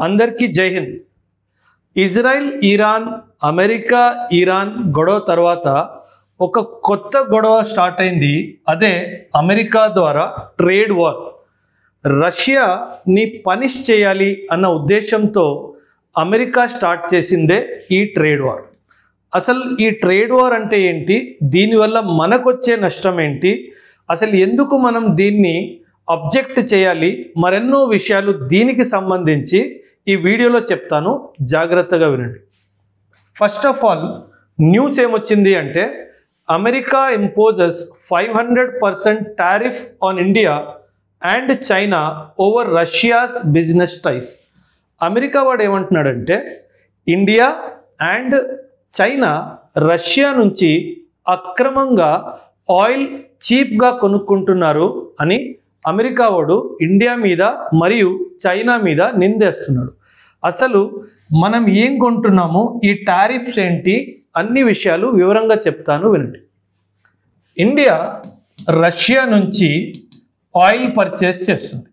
అందరికీ జై Hind. Israel, Iran, America, Iran గొడవ తర్వాత ఒక కొత్త గొడవ స్టార్ట్ అయింది. అదే అమెరికా ద్వారా ట్రేడ్ వార్. రష్యాని పనిష్ చేయాలి అన్న ఉద్దేశంతో అమెరికా స్టార్ట్ చేసిందే ఈ ట్రేడ్ వార్. అసలు ఈ ట్రేడ్ వార్ అంటే ఏంటి, దీనివల్ల మనకొచ్చే నష్టం ఏంటి, అసలు ఎందుకు మనం దీన్ని అబ్జెక్ట్ చేయాలి, మరెన్నో విషయాలు దీనికి సంబంధించి ఈ వీడియోలో చెప్తాను, జాగ్రత్తగా వినండి. ఫస్ట్ ఆఫ్ ఆల్ న్యూస్ ఏమొచ్చింది అంటే America imposes 500% tariff on India and China over Russia's business ties. America వాడు ఏమంటున్నాడంటే ఇండియా అండ్ చైనా రష్యా నుంచి అక్రమంగా ఆయిల్ చీప్గా కొనుక్కుంటున్నారు అని అమెరికా వాడు ఇండియా మీద మరియు చైనా మీద నిందేస్తున్నాడు. అసలు మనం ఏం కొంటున్నాము, ఈ టారిఫ్స్ ఏంటి, అన్ని విషయాలు వివరంగా చెప్తాను, వినండి. ఇండియా రష్యా నుంచి ఆయిల్ పర్చేస్ చేస్తుంది.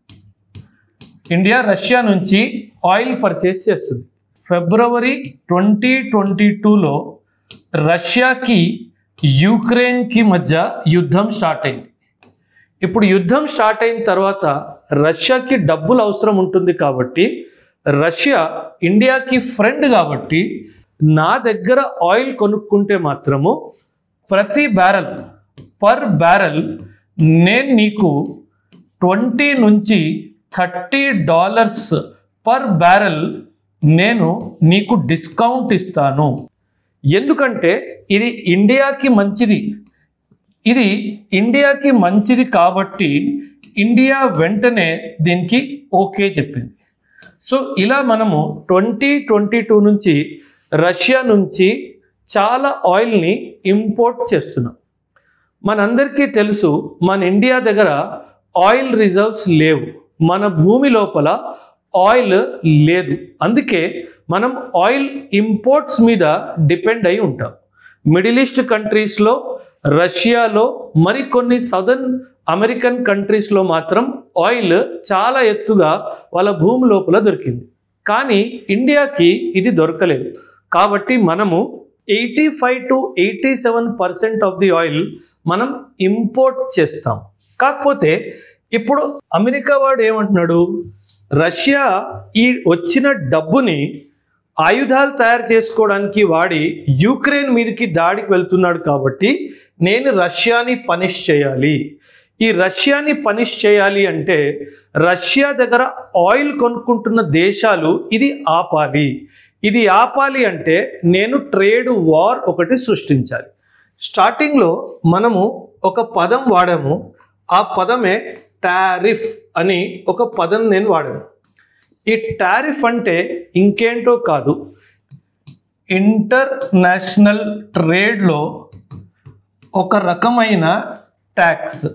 ఫిబ్రవరి 2022లో రష్యాకి యుక్రెయిన్కి మధ్య యుద్ధం స్టార్ట్ అయింది. ఇప్పుడు యుద్ధం స్టార్ట్ అయిన తర్వాత రష్యాకి డబ్బులు అవసరం ఉంటుంది కాబట్టి రష్యా ఇండియాకి ఫ్రెండ్ కాబట్టి నా దగ్గర ఆయిల్ కొనుక్కుంటే మాత్రము ప్రతి బ్యారెల్ పర్ బ్యారెల్ నేను నీకు $20 నుంచి $30 పర్ బ్యారెల్ నేను నీకు డిస్కౌంట్ ఇస్తాను. ఎందుకంటే ఇది ఇండియాకి మంచిది కాబట్టి ఇండియా వెంటనే దీనికి ఓకే చెప్పింది. సో ఇలా మనము 2022 నుంచి రష్యా నుంచి చాలా ఆయిల్ని ఇంపోర్ట్ చేస్తున్నాం. మనందరికీ తెలుసు మన ఇండియా దగ్గర ఆయిల్ రిజర్వ్స్ లేవు, మన భూమి లోపల ఆయిల్ లేదు. అందుకే మనం ఆయిల్ ఇంపోర్ట్స్ మీద డిపెండ్ అయి ఉంటాం. మిడిల్ ఈస్ట్ కంట్రీస్లో, రష్యాలో, మరికొన్ని సదర్న్ అమెరికన్ కంట్రీస్లో మాత్రం ఆయిల్ చాలా ఎత్తుగా వాళ్ళ భూమి లోపల దొరికింది. కానీ ఇండియాకి ఇది దొరకలేదు. కాబట్టి మనము 85 to 87% ఆఫ్ ది ఆయిల్ మనం ఇంపోర్ట్ చేస్తాం. కాకపోతే ఇప్పుడు అమెరికా వాడు ఏమంటున్నాడు, రష్యా ఈ వచ్చిన డబ్బుని ఆయుధాలు తయారు చేసుకోవడానికి వాడి యుక్రెయిన్ మీదకి దాడికి వెళ్తున్నాడు కాబట్టి నేను రష్యాని పనిష్ చేయాలి. ఈ రష్యాని పనిష్ చేయాలి అంటే రష్యా దగ్గర ఆయిల్ కొనుక్కుంటున్న దేశాలు ఇది ఆపాలి అంటే నేను ట్రేడ్ వార్ ఒకటి సృష్టించాలి. స్టార్టింగ్లో మనము ఒక పదం వాడాము, ఆ పదమే టారిఫ్ అని ఒక పదం నేను వాడాను. ఈ టారిఫ్ అంటే ఇంకేంటో కాదు, ఇంటర్నేషనల్ ట్రేడ్లో ఒక రకమైన ట్యాక్స్.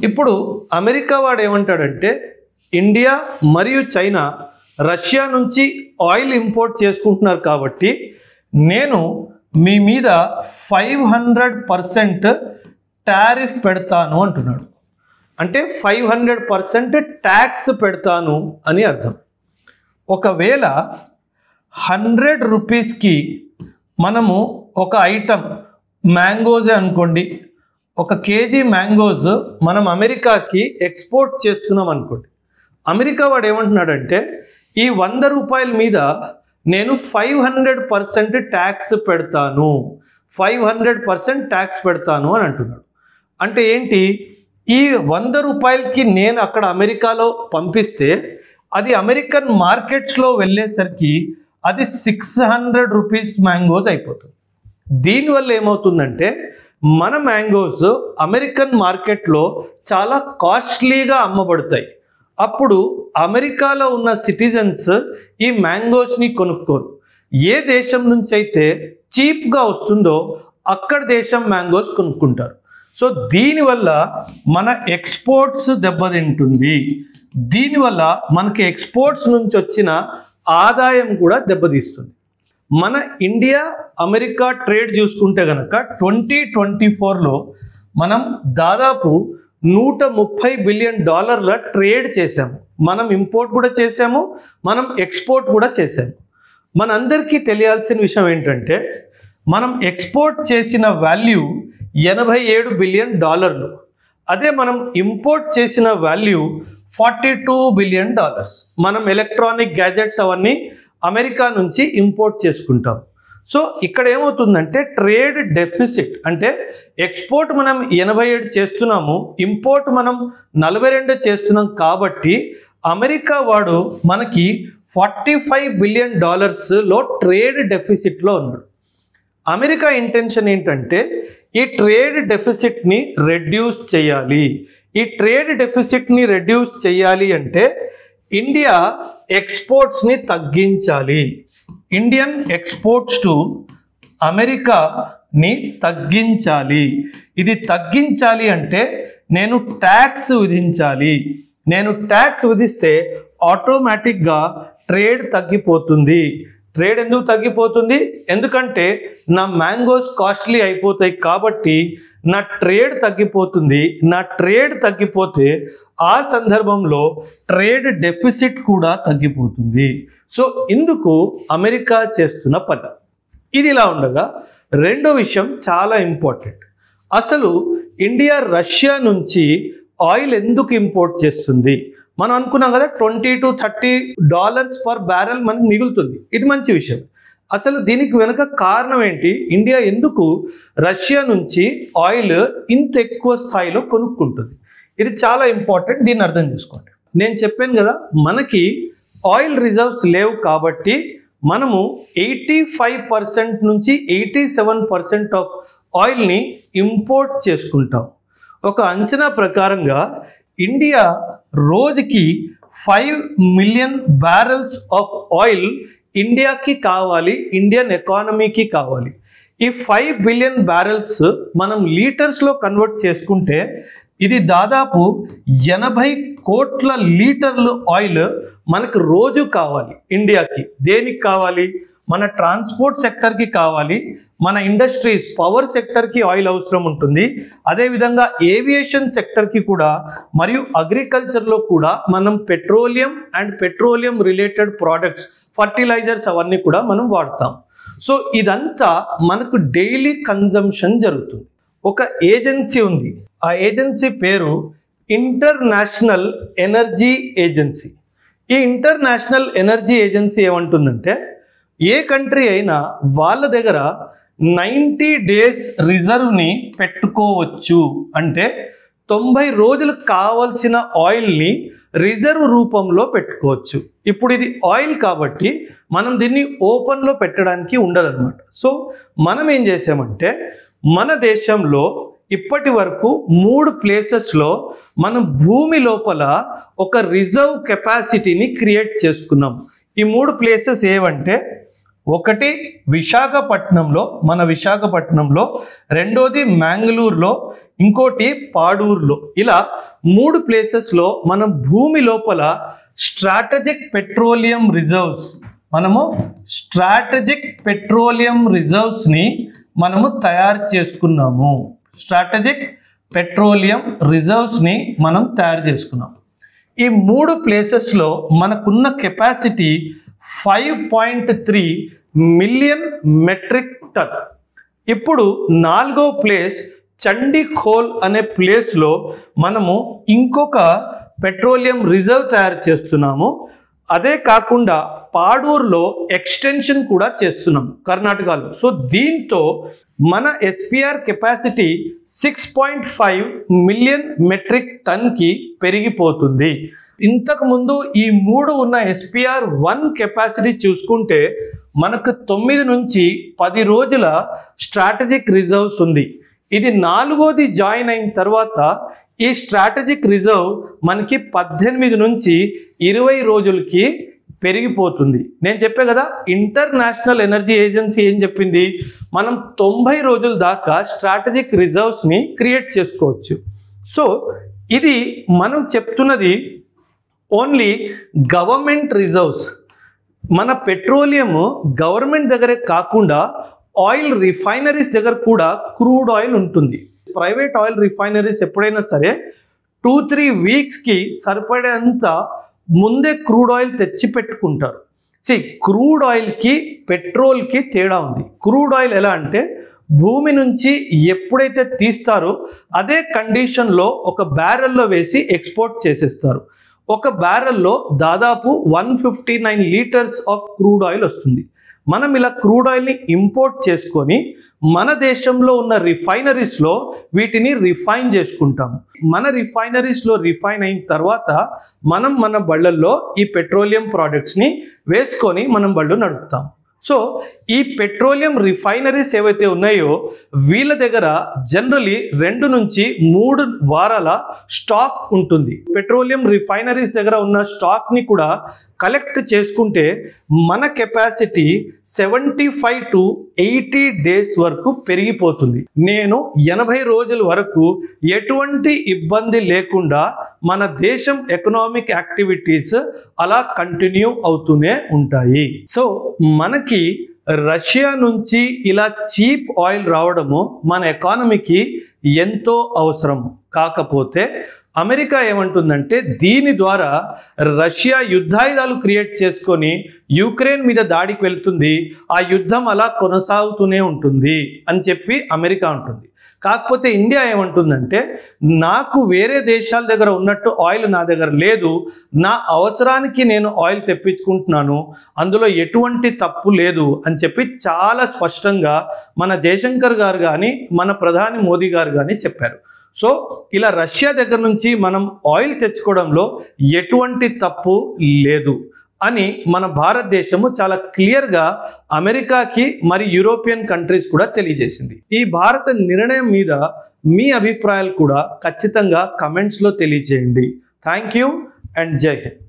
ఇప్పుడు అమెరికా వాడు ఏమంటాడంటే ఇండియా మరియు చైనా రష్యా నుంచి ఆయిల్ ఇంపోర్ట్ చేసుకుంటున్నారు కాబట్టి నేను మీ మీద 500% టారిఫ్ పెడతాను అంటున్నాడు. అంటే 500% ట్యాక్స్ పెడతాను అని అర్థం. ఒకవేళ 100 రూపీస్కి మనము ఒక ఐటమ్ మ్యాంగోజే అనుకోండి, 1 కేజీ మ్యాంగోస్ మనం అమెరికాకి ఎక్స్పోర్ట్ చేస్తున్నాం అనుకోండి. అమెరికా వాడు ఏమంటున్నాడంటే ఈ 100 రూపాయల మీద నేను 500% ట్యాక్స్ పెడతాను, 500% ట్యాక్స్ పెడతాను అని అంటున్నాడు. అంటే ఏంటి, ఈ 100 రూపాయలకి నేను అక్కడ అమెరికాలో పంపిస్తే అది అమెరికన్ మార్కెట్స్లో వెళ్ళేసరికి అది 600 రూపీస్ మ్యాంగోస్ అయిపోతుంది. దీనివల్ల ఏమవుతుందంటే మన మ్యాంగోస్ అమెరికన్ మార్కెట్లో చాలా కాస్ట్లీగా అమ్మబడతాయి. అప్పుడు అమెరికాలో ఉన్న సిటిజన్స్ ఈ మ్యాంగోస్ని కొనుక్కోరు. ఏ దేశం నుంచి అయితే చీప్గా వస్తుందో అక్కడ దేశం మ్యాంగోస్ కొనుక్కుంటారు. సో దీనివల్ల మన ఎక్స్పోర్ట్స్ దెబ్బతింటుంది. దీనివల్ల మనకి ఎక్స్పోర్ట్స్ నుంచి వచ్చిన ఆదాయం కూడా దెబ్బతీస్తుంది. మన ఇండియా అమెరికా ట్రేడ్ చూసుకుంటే కనుక 2024లో మనం దాదాపు $130 బిలియన్ ట్రేడ్ చేశాము. మనం ఇంపోర్ట్ కూడా చేసాము, మనం ఎక్స్పోర్ట్ కూడా చేసాము. మనందరికీ తెలియాల్సిన విషయం ఏంటంటే మనం ఎక్స్పోర్ట్ చేసిన వాల్యూ $87 బిలియన్, అదే మనం ఇంపోర్ట్ చేసిన వాల్యూ $42 బిలియన్. మనం ఎలక్ట్రానిక్ గ్యాజెట్స్ అవన్నీ అమెరికా నుంచి ఇంపోర్ట్ చేసుకుంటాం. సో ఇక్కడ ఏమవుతుందంటే ట్రేడ్ డెఫిసిట్ అంటే ఎక్స్పోర్ట్ మనం 87 చేస్తున్నాము, ఇంపోర్ట్ మనం 42 చేస్తున్నాం. కాబట్టి అమెరికా వాడు మనకి $45 బిలియన్ లో ట్రేడ్ డెఫిసిట్లో ఉన్నాడు. అమెరికా ఇంటెన్షన్ ఏంటంటే ఈ ట్రేడ్ డెఫిసిట్ని రెడ్యూస్ చేయాలి. ఈ ట్రేడ్ డెఫిసిట్ని రెడ్యూస్ చేయాలి అంటే ఇండియా ఎక్స్పోర్ట్స్ని తగ్గించాలి. ఇండియన్ ఎక్స్పోర్ట్స్ టు అమెరికాని తగ్గించాలి. ఇది తగ్గించాలి అంటే నేను ట్యాక్స్ విధించాలి. నేను ట్యాక్స్ విధిస్తే ఆటోమేటిక్గా ట్రేడ్ తగ్గిపోతుంది. ట్రేడ్ ఎందుకు తగ్గిపోతుంది? ఎందుకంటే నా మ్యాంగోస్ కాస్ట్లీ అయిపోతాయి కాబట్టి నా ట్రేడ్ తగ్గిపోతుంది. నా ట్రేడ్ తగ్గిపోతే ఆ సందర్భంలో ట్రేడ్ డెఫిసిట్ కూడా తగ్గిపోతుంది. సో ఇందుకు అమెరికా చేస్తున్న పని ఇది. ఇలా ఉండగా రెండో విషయం చాలా ఇంపార్టెంట్. అసలు ఇండియా రష్యా నుంచి ఆయిల్ ఎందుకు ఇంపోర్ట్ చేస్తుంది? మనం అనుకున్నాం కదా $20 to $30 పర్ బ్యారెల్ మనకు మిగులుతుంది. ఇది మంచి విషయం. అసలు దీనికి వెనుక కారణం ఏంటి? ఇండియా ఎందుకు రష్యా నుంచి ఆయిల్ ఇంత ఎక్కువ స్థాయిలో కొనుక్కుంటుంది? ఇది చాలా ఇంపార్టెంట్. దీన్ని అర్థం చేసుకోండి. నేను చెప్పాను కదా మనకి ఆయిల్ రిజర్వ్స్ లేవు కాబట్టి మనము 85% నుంచి 87% ఆఫ్ ఆయిల్ని ఇంపోర్ట్ చేసుకుంటాం. ఒక అంచనా ప్రకారంగా ఇండియా రోజుకి 5 మిలియన్ బ్యారెల్స్ ఆఫ్ ఆయిల్ ఇండియాకి కావాలి, ఇండియన్ ఎకానమీకి కావాలి. ఈ 5 బిలియన్ బ్యారెల్స్ మనం లీటర్స్లో కన్వర్ట్ చేసుకుంటే ఇది దాదాపు 80 కోట్ల లీటర్లు ఆయిల్ మనకు రోజు కావాలి ఇండియాకి. దేనికి కావాలి? మన ట్రాన్స్పోర్ట్ సెక్టర్కి కావాలి, మన ఇండస్ట్రీస్ పవర్ సెక్టర్కి ఆయిల్ అవసరం ఉంటుంది, అదేవిధంగా ఏవియేషన్ సెక్టర్కి కూడా, మరియు అగ్రికల్చర్లో కూడా మనం petroleum and petroleum related products, fertilisers అవన్నీ కూడా మనం వాడతాం. సో ఇదంతా మనకు డైలీ కన్జంప్షన్ జరుగుతుంది. ఒక ఏజెన్సీ ఉంది, ఆ ఏజెన్సీ పేరు ఇంటర్నేషనల్ ఎనర్జీ ఏజెన్సీ. ఈ ఇంటర్నేషనల్ ఎనర్జీ ఏజెన్సీ ఏమంటుందంటే ఏ కంట్రీ అయినా వాళ్ళ దగ్గర 90 డేస్ రిజర్వ్ని పెట్టుకోవచ్చు. అంటే 90 రోజులు కావాల్సిన ఆయిల్ని రిజర్వ్ రూపంలో పెట్టుకోవచ్చు. ఇప్పుడు ఇది ఆయిల్ కాబట్టి మనం దీన్ని ఓపెన్లో పెట్టడానికి ఉండదన్నమాట. సో మనం ఏం చేసామంటే మన దేశంలో ఇప్పటి వరకు 3 ప్లేసెస్లో మనం భూమి లోపల ఒక రిజర్వ్ కెపాసిటీని క్రియేట్ చేసుకున్నాం. ఈ 3 ప్లేసెస్ ఏవంటే ఒకటి విశాఖపట్నంలో, మన విశాఖపట్నంలో, రెండోది మ్యాంగ్లూరులో, ఇంకోటి పాడూరులో. ఇలా 3 ప్లేసెస్లో మనం భూమి లోపల స్ట్రాటజిక్ పెట్రోలియం రిజర్వ్స్, మనము స్ట్రాటజిక్ పెట్రోలియం రిజర్వ్స్ని మనము తయారు చేసుకున్నాము. స్ట్రాటజిక్ పెట్రోలియం రిజర్వ్స్ని మనం తయారు చేసుకున్నాం. ఈ 3 ప్లేసెస్లో మనకున్న కెపాసిటీ 5.3 మిలియన్ మెట్రిక్ టన్. ఇప్పుడు 4వ ప్లేస్ చండీఖోల్ అనే ప్లేస్లో మనము ఇంకొక పెట్రోలియం రిజర్వ్ తయారు చేస్తున్నాము. అదే కాకుండా పాడూరులో ఎక్స్టెన్షన్ కూడా చేస్తున్నాం కర్ణాటకలో. సో దీంతో మన ఎస్పిఆర్ కెపాసిటీ 6.5 మిలియన్ మెట్రిక్ టన్కి పెరిగిపోతుంది. ఇంతకుముందు ఈ 3 ఉన్న ఎస్పిఆర్ 1 కెపాసిటీ చూసుకుంటే మనకు 9 నుంచి 10 రోజుల స్ట్రాటజిక్ రిజర్వ్స్ ఉంది. ఇది 4వది జాయిన్ అయిన తర్వాత ఈ స్ట్రాటజిక్ రిజర్వ్ మనకి 18 నుంచి 20 రోజులకి పెరిగిపోతుంది. నేను చెప్పే కదా ఇంటర్నేషనల్ ఎనర్జీ ఏజెన్సీ ఏం చెప్పింది, మనం 90 రోజుల దాకా స్ట్రాటజిక్ రిజర్వ్స్ని క్రియేట్ చేసుకోవచ్చు. సో ఇది మనం చెప్తున్నది ఓన్లీ గవర్నమెంట్ రిజర్వ్స్. మన పెట్రోలియం గవర్నమెంట్ దగ్గరే కాకుండా ఆయిల్ రిఫైనరీస్ దగ్గర కూడా క్రూడ్ ఆయిల్ ఉంటుంది. ప్రైవేట్ ఆయిల్ రిఫైనరీస్ ఎప్పుడైనా సరే 2-3 వీక్స్కి సరిపడేంత ముందే క్రూడ్ ఆయిల్ తెచ్చి పెట్టుకుంటారు. క్రూడ్ ఆయిల్కి పెట్రోల్కి తేడా ఉంది. క్రూడ్ ఆయిల్ ఎలా అంటే భూమి నుంచి ఎప్పుడైతే తీస్తారో అదే కండిషన్లో ఒక బ్యారెల్లో వేసి ఎక్స్పోర్ట్ చేసేస్తారు. ఒక బ్యారెల్లో దాదాపు 159 లీటర్స్ ఆఫ్ క్రూడ్ ఆయిల్ వస్తుంది. మనం ఇలా క్రూడ్ ఆయిల్ని ఇంపోర్ట్ చేసుకొని మన దేశంలో ఉన్న రిఫైనరీస్లో వీటిని రిఫైన్ చేసుకుంటాము. మన రిఫైనరీస్లో రిఫైన్ అయిన తర్వాత మనం మన బళ్ళల్లో ఈ పెట్రోలియం ప్రోడక్ట్స్ని వేసుకొని మనం బళ్ళు నడుపుతాం. సో ఈ పెట్రోలియం రిఫైనరీస్ ఏవైతే ఉన్నాయో వీళ్ళ దగ్గర జనరలీ 2 నుంచి 3 వారాల స్టాక్ ఉంటుంది. పెట్రోలియం రిఫైనరీస్ దగ్గర ఉన్న స్టాక్ని కూడా కలెక్ట్ చేసుకుంటే మన కెపాసిటీ 75 to 80 డేస్ వరకు పెరిగిపోతుంది. నేను 80 రోజుల వరకు ఎటువంటి ఇబ్బంది లేకుండా మన దేశం ఎకనామిక్ యాక్టివిటీస్ అలా కంటిన్యూ అవుతూనే ఉంటాయి. సో మనకి రష్యా నుంచి ఇలా చీప్ ఆయిల్ రావడము మన ఎకానమీకి ఎంతో అవసరం. కాకపోతే అమెరికా ఏమంటుందంటే దీని ద్వారా రష్యా యుద్ధాయుధాలు క్రియేట్ చేసుకొని యుక్రెయిన్ మీద దాడికి వెళ్తుంది, ఆ యుద్ధం అలా కొనసాగుతూనే ఉంటుంది అని చెప్పి అమెరికా ఉంటుంది. కాకపోతే ఇండియా ఏమంటుందంటే నాకు వేరే దేశాల దగ్గర ఉన్నట్టు ఆయిల్ నా దగ్గర లేదు, నా అవసరానికి నేను ఆయిల్ తెప్పించుకుంటున్నాను, అందులో ఎటువంటి తప్పు లేదు అని చెప్పి చాలా స్పష్టంగా మన జయశంకర్ గారు కానీ మన ప్రధాని మోదీ గారు కానీ చెప్పారు. సో ఇలా రష్యా దగ్గర నుంచి మనం ఆయిల్ తెచ్చుకోవడంలో ఎటువంటి తప్పు లేదు అని మన భారతదేశము చాలా క్లియర్గా అమెరికాకి మరి యూరోపియన్ కంట్రీస్ కూడా తెలియజేసింది. ఈ భారత నిర్ణయం మీద మీ అభిప్రాయాలు కూడా ఖచ్చితంగా కమెంట్స్లో తెలియజేయండి. థ్యాంక్ యూ అండ్ జై హింద్.